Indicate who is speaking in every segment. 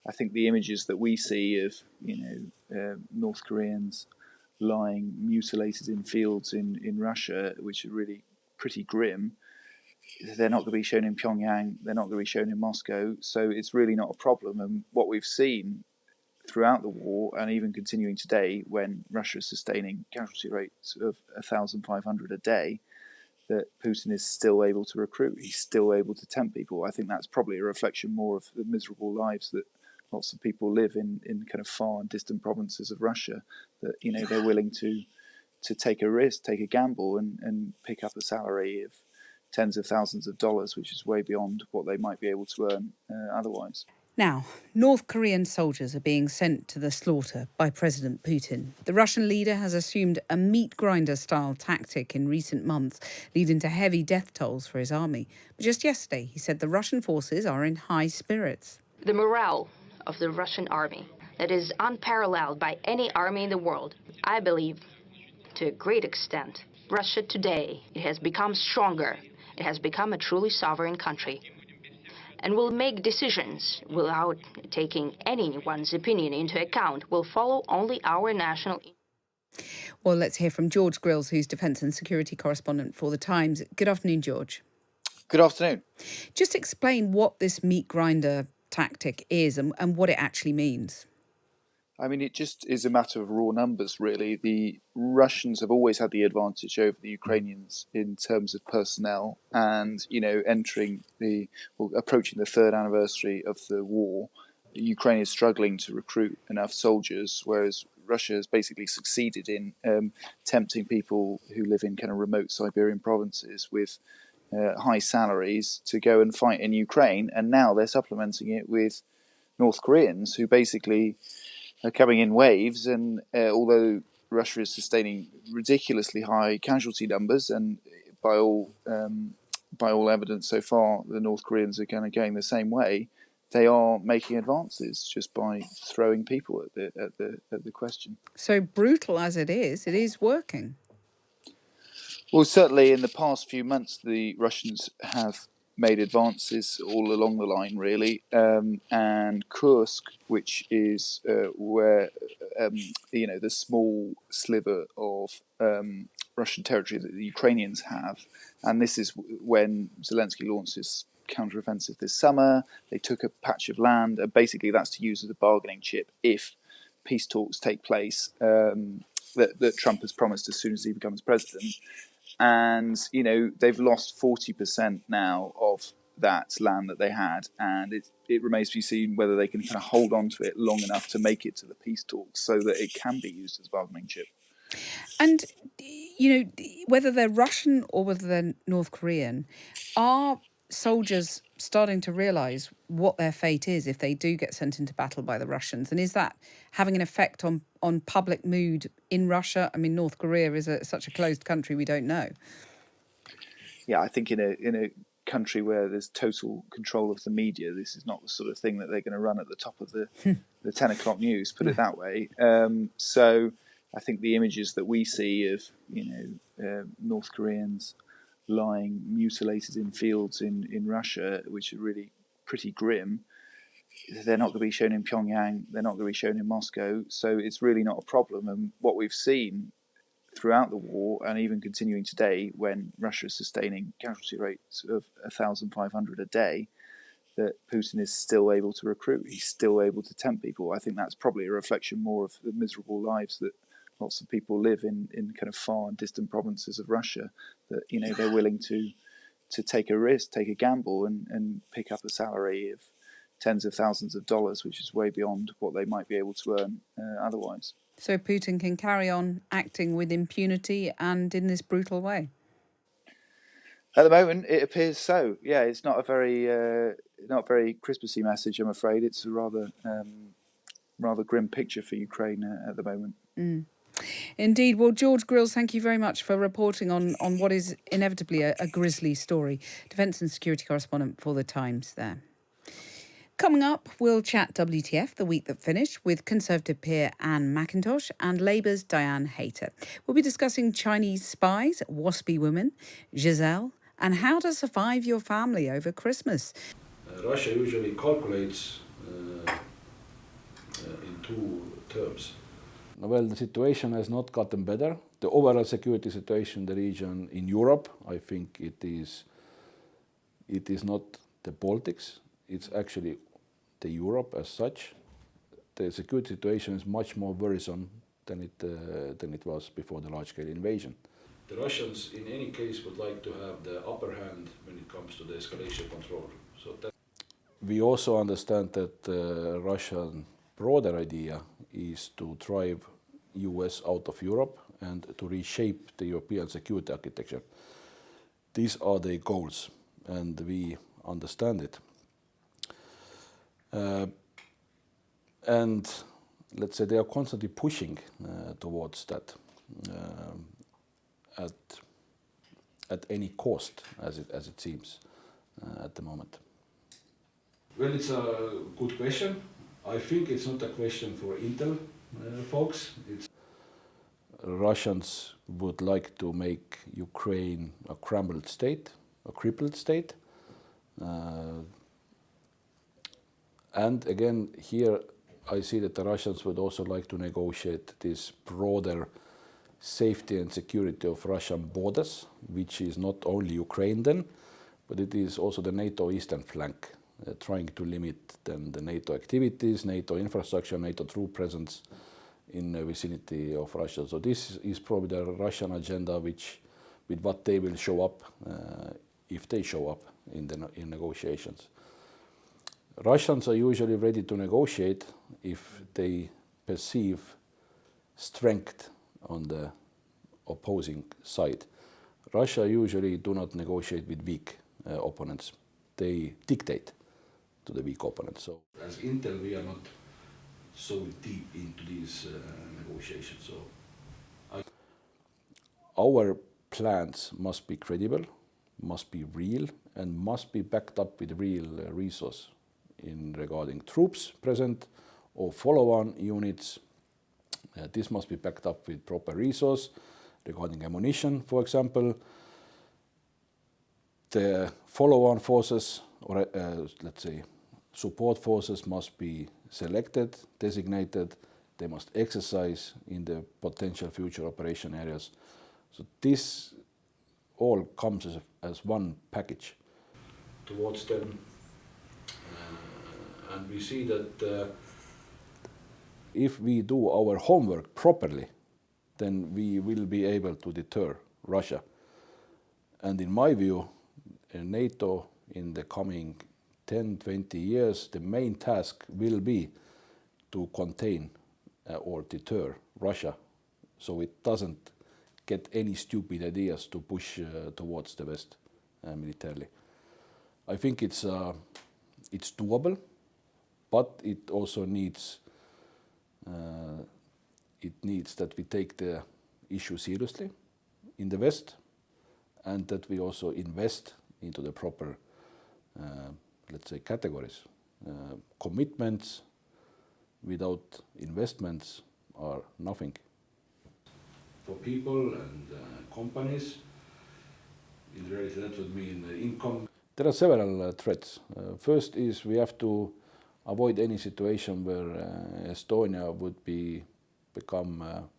Speaker 1: I think the images that we see of, North Koreans lying mutilated in fields in Russia, which are really pretty grim, they're not going to be shown in Pyongyang, they're not going to be shown in Moscow, so it's really not a problem. And what we've seen throughout the war, and even continuing today, when Russia is sustaining casualty rates of 1,500 a day, that Putin is still able to recruit, he's still able to tempt people. I think that's probably a reflection more of the miserable lives that lots of people live in kind of far and distant provinces of Russia, that, they're willing to take a risk, take a gamble, and pick up a salary of tens of thousands of dollars, which is way beyond what they might be able to earn otherwise.
Speaker 2: Now, North Korean soldiers are being sent to the slaughter by President Putin. The Russian leader has assumed a meat grinder-style tactic in recent months, leading to heavy death tolls for his army. But just yesterday, he said the Russian forces are in high spirits.
Speaker 3: The morale of the Russian army, that is unparalleled by any army in the world. I believe, to a great extent, Russia today, it has become stronger. It has become a truly sovereign country, and will make decisions without taking anyone's opinion into account, will follow only our national.
Speaker 2: Well, let's hear from George Grylls, who's defence and security correspondent for The Times. Good afternoon, George.
Speaker 1: Good afternoon.
Speaker 2: Just explain what this meat grinder tactic is and what it actually means.
Speaker 1: I mean, it just is a matter of raw numbers, really. The Russians have always had the advantage over the Ukrainians in terms of personnel, and, approaching the third anniversary of the war, Ukraine is struggling to recruit enough soldiers, whereas Russia has basically succeeded in tempting people who live in kind of remote Siberian provinces with high salaries to go and fight in Ukraine, and now they're supplementing it with North Koreans who basically are coming in waves, and although Russia is sustaining ridiculously high casualty numbers, and by all evidence so far, the North Koreans are kind of going the same way, they are making advances just by throwing people at the question.
Speaker 2: So brutal as it is working.
Speaker 1: Well, certainly in the past few months, the Russians have made advances all along the line, really, and Kursk, which is where the small sliver of Russian territory that the Ukrainians have, and this is when Zelensky launched his counteroffensive this summer. They took a patch of land, and basically that's to use as a bargaining chip if peace talks take place that Trump has promised as soon as he becomes president. And, they've lost 40% now of that land that they had. And it remains to be seen whether they can kind of hold on to it long enough to make it to the peace talks so that it can be used as a bargaining chip.
Speaker 2: And, whether they're Russian or whether they're North Korean, are soldiers starting to realise what their fate is if they do get sent into battle by the Russians? And is that having an effect on public mood in Russia? I mean, North Korea is such a closed country, we don't know. Yeah,
Speaker 1: I think in a country where there's total control of the media, this is not the sort of thing that they're going to run at the top of the 10 o'clock news, put it that way. So I think the images that we see of, North Koreans lying mutilated in fields in Russia, which are really pretty grim, they're not going to be shown in Pyongyang, they're not going to be shown in Moscow, so it's really not a problem. And what we've seen throughout the war, and even continuing today, when Russia is sustaining casualty rates of 1,500 a day, that Putin is still able to recruit, he's still able to tempt people. I think that's probably a reflection more of the miserable lives that lots of people live in kind of far and distant provinces of Russia, that, they're willing to take a risk, take a gamble, and pick up a salary of tens of thousands of dollars, which is way beyond what they might be able to earn otherwise.
Speaker 2: So Putin can carry on acting with impunity and in this brutal way?
Speaker 1: At the moment, it appears so. Yeah, it's not a very Christmassy message, I'm afraid. It's a rather grim picture for Ukraine at the moment.
Speaker 2: Mm. Indeed. Well, George Grylls, thank you very much for reporting on what is inevitably a grisly story. Defence and security correspondent for The Times there. Coming up, we'll chat WTF, the week that finished, with Conservative peer Anne McIntosh and Labour's Diane Hayter. We'll be discussing Chinese spies, waspy women, Giselle, and how to survive your family over Christmas.
Speaker 4: Russia usually calculates two terms.
Speaker 5: Well, the situation has not gotten better. The overall security situation in the region in Europe, I think it is not the Baltics, it's actually the Europe as such. The security situation is much more worrisome than it was before the large-scale invasion.
Speaker 4: The Russians, in any case, would like to have the upper hand when it comes to the escalation control. So that
Speaker 5: we also understand that the Russian broader idea is to drive US out of Europe and to reshape the European security architecture. These are their goals, and we understand it. And let's say they are constantly pushing towards that at any cost, as it seems at the moment.
Speaker 4: Well, it's a good question. I think it's not a question for Intel folks.
Speaker 5: Russians would like to make Ukraine a crumbled state, a crippled state. And again, here I see that the Russians would also like to negotiate this broader safety and security of Russian borders, which is not only Ukraine then, but it is also the NATO eastern flank, trying to limit then the NATO activities, NATO infrastructure, NATO troop presence in the vicinity of Russia. So this is probably the Russian agenda with what they will show up, if they show up in negotiations. Russians are usually ready to negotiate if they perceive strength on the opposing side. Russia usually do not negotiate with weak opponents. They dictate to the weak opponents. So,
Speaker 4: as Intel, we are not so deep into these negotiations. So,
Speaker 5: our plans must be credible, must be real, and must be backed up with real resource in regarding troops present or follow-on units. This must be backed up with proper resource regarding ammunition, for example. The follow-on forces, or let's say support forces, must be selected, designated. They must exercise in the potential future operation areas. So this all comes as one package.
Speaker 4: Towards them, and we see that
Speaker 5: if we do our homework properly, then we will be able to deter Russia. And in my view, NATO in the coming 10, 20 years, the main task will be to contain or deter Russia so it doesn't get any stupid ideas to push towards the West militarily. I think it's doable, but it also needs that we take the issue seriously in the West, and that we also invest into the proper, let's say, categories. Commitments without investments are nothing.
Speaker 4: For people and companies, in reality that would mean income.
Speaker 5: There are several threats. First is we have to avoid any situation where Estonia would become,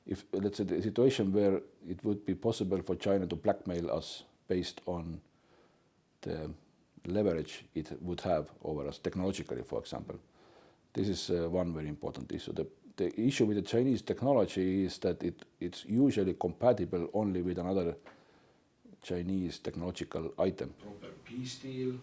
Speaker 5: if let's say the situation where it would be possible for China to blackmail us based on the leverage it would have over us technologically, for example. This is one very important issue. The issue with the Chinese technology is that it's usually compatible only with another Chinese technological item.
Speaker 4: Proper peace deal,